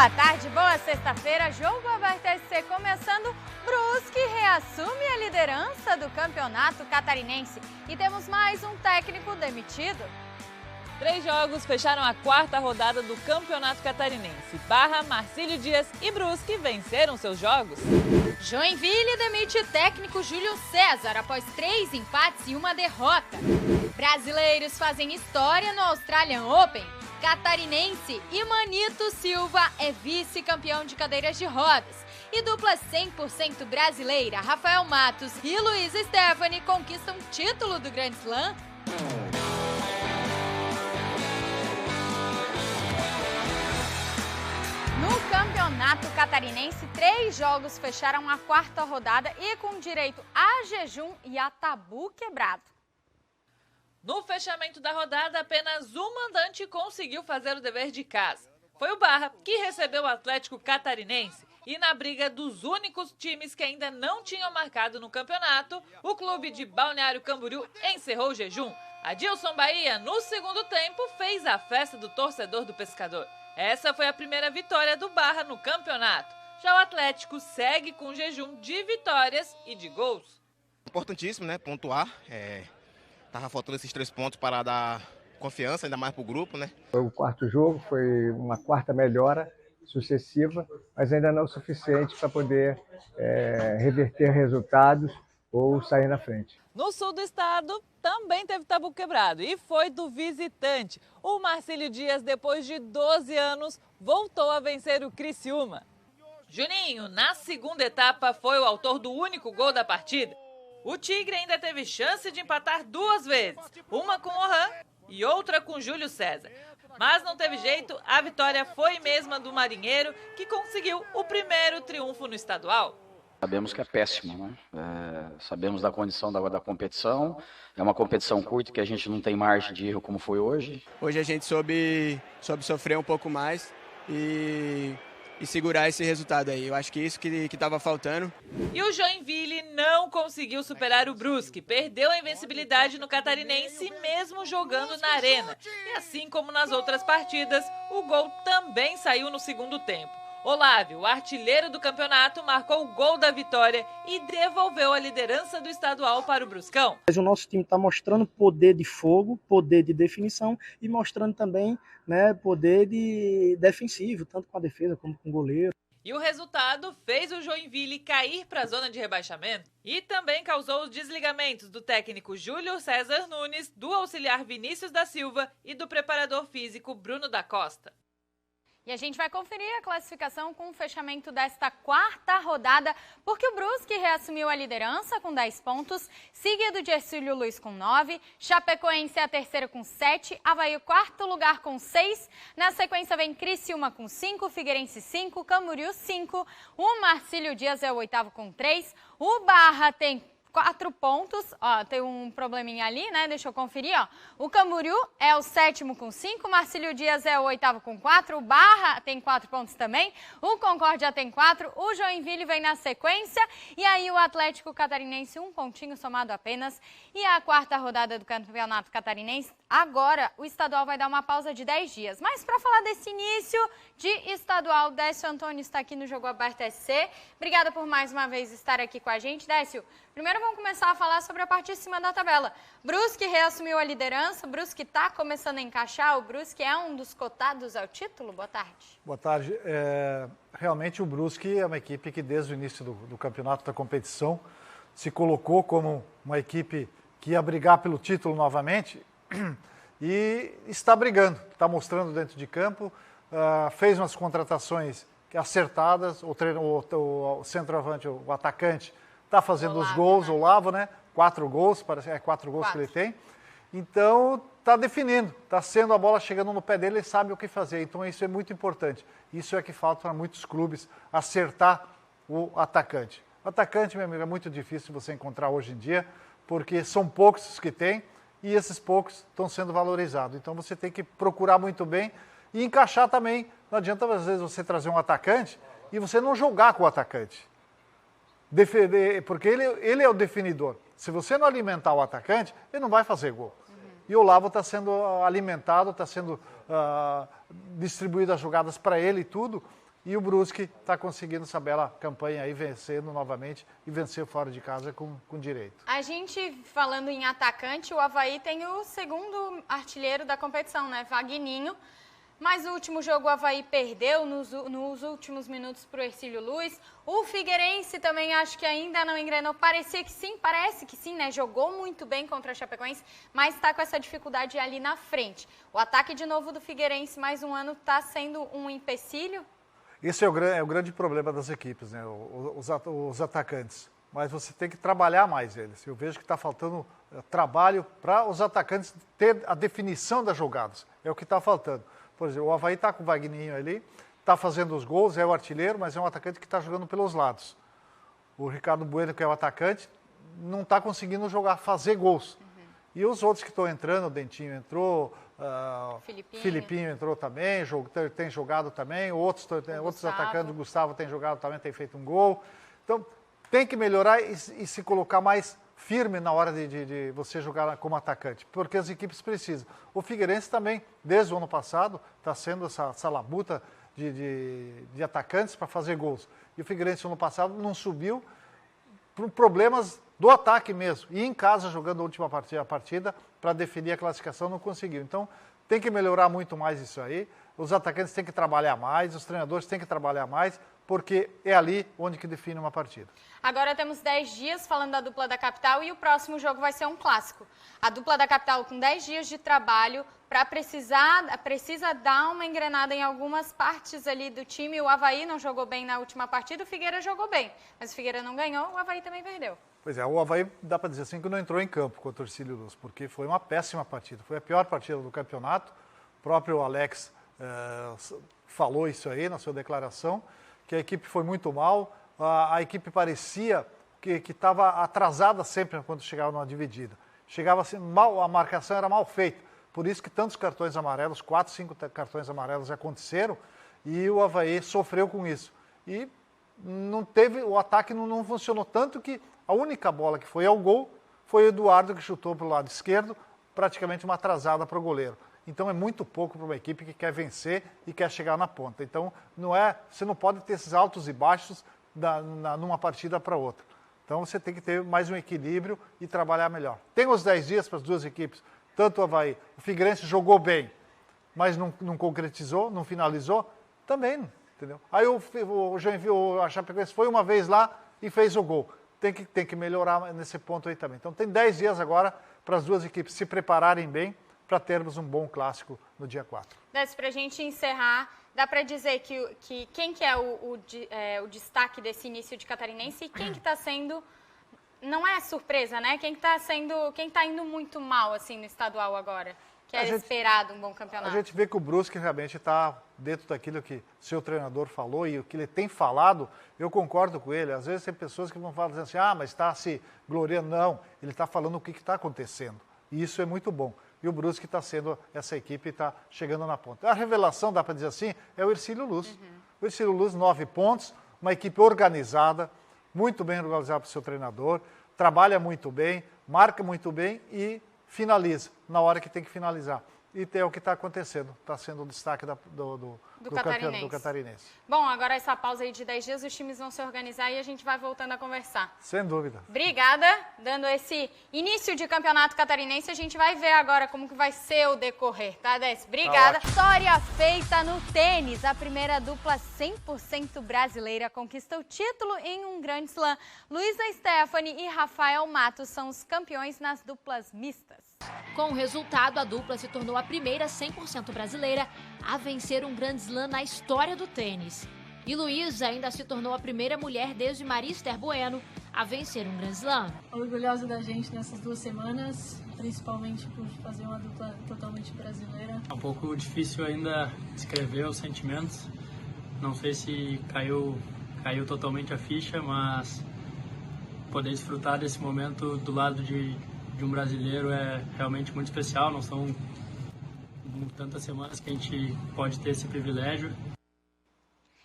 Boa tarde, boa sexta-feira, jogo aberto SC começando, Brusque reassume a liderança do Campeonato Catarinense e temos mais um técnico demitido. 3 jogos fecharam a 4ª rodada do Campeonato Catarinense. Barra, Marcílio Dias e Brusque venceram seus jogos. Joinville demite técnico Júlio César após 3 empates e 1 derrota. Brasileiros fazem história no Australian Open. Catarinense e Manito Silva é vice-campeão de cadeiras de rodas. E dupla 100% brasileira, Rafael Matos e Luiz Stephanie conquistam título do Grand Slam. No Campeonato Catarinense, 3 jogos fecharam a 4ª rodada e com direito a jejum e a tabu quebrado. No fechamento da rodada, apenas um mandante conseguiu fazer o dever de casa. Foi o Barra, que recebeu o Atlético Catarinense. E na briga dos únicos times que ainda não tinham marcado no campeonato, o clube de Balneário Camboriú encerrou o jejum. Adilson Bahia, no segundo tempo, fez a festa do torcedor do Pescador. Essa foi a primeira vitória do Barra no campeonato. Já o Atlético segue com jejum de vitórias e de gols. Importantíssimo, né? Pontuar. Tava faltando esses 3 pontos para dar confiança, ainda mais para o grupo, né? O 4º jogo foi uma 4ª melhora sucessiva, mas ainda não o suficiente para poder reverter resultados ou sair na frente. No sul do estado, também teve tabu quebrado e foi do visitante. O Marcílio Dias, depois de 12 anos, voltou a vencer o Criciúma. Juninho, na segunda etapa, foi o autor do único gol da partida. O Tigre ainda teve chance de empatar 2 vezes, uma com Orhan e outra com Júlio César. Mas não teve jeito, a vitória foi mesma do Marinheiro, que conseguiu o primeiro triunfo no estadual. Sabemos que é péssimo, né? Sabemos da condição da competição, é uma competição curta que a gente não tem margem de erro como foi hoje. Hoje a gente soube sofrer um pouco mais e segurar esse resultado aí. Eu acho que isso que estava faltando. E o Joinville não conseguiu superar o Brusque, perdeu a invencibilidade no Catarinense mesmo jogando na arena. E assim como nas outras partidas, o gol também saiu no segundo tempo. Olávio, o artilheiro do campeonato, marcou o gol da vitória e devolveu a liderança do estadual para o Bruscão. O nosso time está mostrando poder de fogo, poder de definição e mostrando também, né, poder de defensivo, tanto com a defesa como com o goleiro. E o resultado fez o Joinville cair para a zona de rebaixamento e também causou os desligamentos do técnico Júlio César Nunes, do auxiliar Vinícius da Silva e do preparador físico Bruno da Costa. E a gente vai conferir a classificação com o fechamento desta 4ª rodada, porque o Brusque reassumiu a liderança com 10 pontos, seguido de Ercílio Luiz com 9, Chapecoense é a terceira com 7, Avaí o 4º lugar com 6, na sequência vem Criciúma com 5, Figueirense 5, Camboriú 5, o Marcílio Dias é o 8º com 3, o Barra tem 4 pontos, ó, tem um probleminha ali, né? Deixa eu conferir, ó. O Camboriú é o 7º com 5, Marcílio Dias é o 8º com 4, o Barra tem 4 pontos também, o Concórdia tem 4, o Joinville vem na sequência, e aí o Atlético Catarinense 1 pontinho somado apenas, e a 4ª rodada do Campeonato Catarinense, agora o estadual vai dar uma pausa de 10 dias. Mas para falar desse início de estadual, Décio Antônio está aqui no Jogo Aberto SC. Obrigada por mais uma vez estar aqui com a gente, Décio. Primeiro vamos começar a falar sobre a parte de cima da tabela. Brusque reassumiu a liderança, o Brusque está começando a encaixar, o Brusque é um dos cotados ao título? Boa tarde. Boa tarde. Realmente o Brusque é uma equipe que desde o início do campeonato da competição se colocou como uma equipe que ia brigar pelo título novamente e está brigando, está mostrando dentro de campo, fez umas contratações acertadas, o centroavante, o atacante, está fazendo Olavo, os gols, né? O Olavo, né? 4 gols, parece que é 4 gols 4. Que ele tem. Então, está definindo, está sendo a bola chegando no pé dele, ele sabe o que fazer. Então, isso é muito importante. Isso é que falta para muitos clubes, acertar o atacante. O atacante, meu amigo, é muito difícil você encontrar hoje em dia, porque são poucos os que tem e esses poucos estão sendo valorizados. Então, você tem que procurar muito bem e encaixar também. Não adianta, às vezes, você trazer um atacante e você não jogar com o atacante. Porque ele é o definidor. Se você não alimentar o atacante, ele não vai fazer gol. E o Olavo está sendo alimentado, está sendo distribuídas as jogadas para ele e tudo. E o Brusque está conseguindo essa bela campanha aí, vencendo novamente e vencer fora de casa com direito. A gente, falando em atacante, o Avaí tem o segundo artilheiro da competição, né? Vagninho. Mas no último jogo o Avaí perdeu nos últimos minutos para o Hercílio Luz. O Figueirense também acho que ainda não engrenou. Parece que sim, né? Jogou muito bem contra a Chapecoense, mas está com essa dificuldade ali na frente. O ataque de novo do Figueirense mais um ano está sendo um empecilho? Esse é o grande problema das equipes, né? Os atacantes. Mas você tem que trabalhar mais eles. Eu vejo que está faltando trabalho para os atacantes ter a definição das jogadas. É o que está faltando. Por exemplo, o Avaí está com o Vagninho ali, está fazendo os gols, é o artilheiro, mas é um atacante que está jogando pelos lados. O Ricardo Bueno, que é o atacante, não está conseguindo fazer gols. E os outros que estão entrando, o Dentinho entrou, Filipinho entrou também, tem jogado também, outros atacantes, o Gustavo tem jogado também, tem feito um gol. Então, tem que melhorar e se colocar mais firme na hora de você jogar como atacante, porque as equipes precisam. O Figueirense também, desde o ano passado, está sendo essa labuta de atacantes para fazer gols. E o Figueirense, no ano passado, não subiu por problemas do ataque mesmo. E em casa, jogando a última partida para definir a classificação, não conseguiu. Então, tem que melhorar muito mais isso aí. Os atacantes têm que trabalhar mais, os treinadores têm que trabalhar mais, porque é ali onde que define uma partida. Agora temos 10 dias falando da dupla da capital e o próximo jogo vai ser um clássico. A dupla da capital com 10 dias de trabalho precisa dar uma engrenada em algumas partes ali do time. O Avaí não jogou bem na última partida, o Figueira jogou bem. Mas o Figueira não ganhou, o Avaí também perdeu. Pois é, o Avaí dá para dizer assim que não entrou em campo contra o Hercílio Luz, porque foi uma péssima partida. Foi a pior partida do campeonato. O próprio Alex falou isso aí na sua declaração, que a equipe foi muito mal. A equipe parecia que estava atrasada sempre quando chegava numa dividida. Chegava assim, mal, a marcação era mal feita. Por isso que tantos cartões amarelos, 4, 5 cartões amarelos aconteceram e o Avaí sofreu com isso. E não teve, o ataque não funcionou tanto que a única bola que foi ao gol foi o Eduardo que chutou para o lado esquerdo, praticamente uma atrasada para o goleiro. Então é muito pouco para uma equipe que quer vencer e quer chegar na ponta. Então você não pode ter esses altos e baixos numa partida para outra. Então você tem que ter mais um equilíbrio e trabalhar melhor. Tem os 10 dias para as duas equipes, tanto o Avaí, o Figueirense jogou bem, mas não concretizou, não finalizou, também, entendeu? Aí a Chapecoense foi uma vez lá e fez o gol. Tem que melhorar nesse ponto aí também. Então tem 10 dias agora para as duas equipes se prepararem bem para termos um bom clássico no dia 4. Para a gente encerrar, dá para dizer que quem que é o destaque desse início de Catarinense e quem que está sendo, não é surpresa, né? Quem está indo muito mal assim no estadual agora, que era esperado um bom campeonato. A gente vê que o Brusque realmente está dentro daquilo que seu treinador falou e o que ele tem falado, eu concordo com ele. Às vezes tem pessoas que vão falar assim, mas está se gloriando. Não, ele está falando o que está acontecendo. E isso é muito bom. E o Brusque está sendo, essa equipe está chegando na ponta. A revelação, dá para dizer assim, é o Hercílio Luz. O Hercílio Luz, 9 pontos, uma equipe organizada, muito bem organizada para o seu treinador, trabalha muito bem, marca muito bem e finaliza na hora que tem que finalizar. E é o que está acontecendo, está sendo o destaque do Catarinense. Bom, agora essa pausa aí de 10 dias, os times vão se organizar e a gente vai voltando a conversar. Sem dúvida. Obrigada, dando esse início de campeonato catarinense, a gente vai ver agora como que vai ser o decorrer, tá, Décio? Obrigada. História feita no tênis, a primeira dupla 100% brasileira conquista o título em um Grand Slam. Luísa Stephanie e Rafael Matos são os campeões nas duplas mistas. Com o resultado, a dupla se tornou a primeira 100% brasileira a vencer um Grand Slam na história do tênis. E Luísa ainda se tornou a primeira mulher desde Marister Bueno a vencer um Grand Slam. Orgulhosa da gente nessas 2 semanas, principalmente por fazer uma dupla totalmente brasileira. É um pouco difícil ainda descrever os sentimentos. Não sei se caiu totalmente a ficha, mas poder desfrutar desse momento do lado de um brasileiro é realmente muito especial. Não são tantas semanas que a gente pode ter esse privilégio.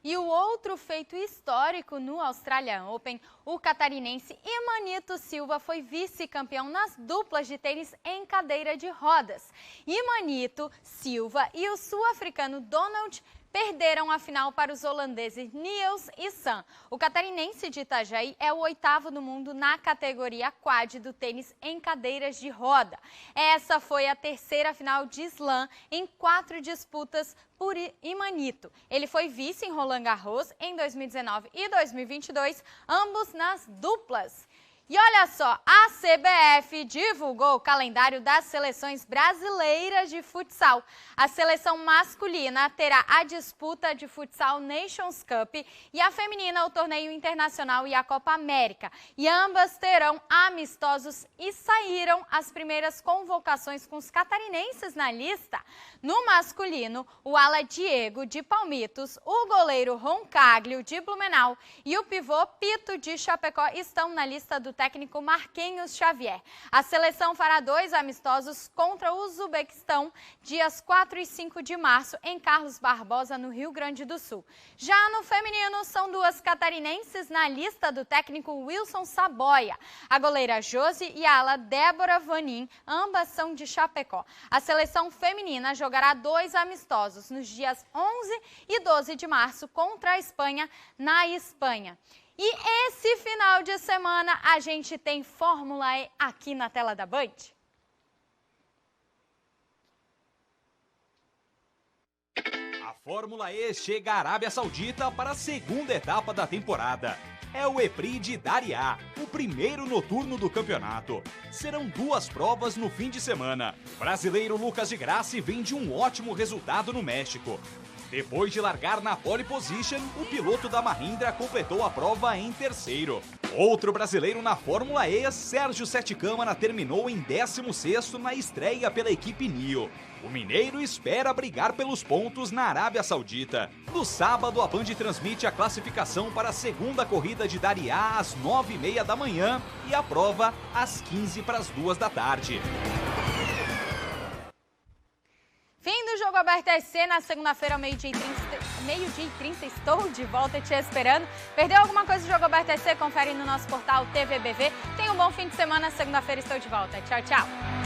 E o outro feito histórico no Australian Open, o catarinense Imanito Silva foi vice-campeão nas duplas de tênis em cadeira de rodas. Imanito Silva e o sul-africano Donald perderam a final para os holandeses Niels e Sam. O catarinense de Itajaí é o 8º do mundo na categoria quad do tênis em cadeiras de roda. Essa foi a terceira final de slam em 4 disputas por Imanito. Ele foi vice em Roland Garros em 2019 e 2022, ambos nas duplas. E olha só, a CBF divulgou o calendário das seleções brasileiras de futsal. A seleção masculina terá a disputa de futsal Nations Cup e a feminina o torneio internacional e a Copa América. E ambas terão amistosos e saíram as primeiras convocações com os catarinenses na lista. No masculino, o ala Diego de Palmitos, o goleiro Roncaglio de Blumenau e o pivô Pito de Chapecó estão na lista do técnico Marquinhos Xavier. A seleção fará 2 amistosos contra o Uzbequistão, dias 4 e 5 de março, em Carlos Barbosa, no Rio Grande do Sul. Já no feminino, são 2 catarinenses na lista do técnico Wilson Saboia. A goleira Josi e a ala Débora Vanin, ambas são de Chapecó. A seleção feminina jogará 2 amistosos nos dias 11 e 12 de março contra a Espanha, na Espanha. E esse final de semana a gente tem Fórmula E aqui na tela da Band. A Fórmula E chega à Arábia Saudita para a segunda etapa da temporada. É o EPRI de Dariá, o primeiro noturno do campeonato. Serão 2 provas no fim de semana. O brasileiro Lucas de Grassi vem de um ótimo resultado no México. Depois de largar na pole position, o piloto da Mahindra completou a prova em terceiro. Outro brasileiro na Fórmula E, Sérgio Sete Câmara, terminou em 16º na estreia pela equipe NIO. O mineiro espera brigar pelos pontos na Arábia Saudita. No sábado, a Band transmite a classificação para a segunda corrida de Dariá às 9h30 da manhã e a prova às 2:15 da tarde. Fim do Jogo Aberto SC na segunda-feira, ao meio-dia e 30, estou de volta te esperando. Perdeu alguma coisa do Jogo Aberto SC? Confere no nosso portal TVBV. Tenha um bom fim de semana, segunda-feira estou de volta. Tchau, tchau.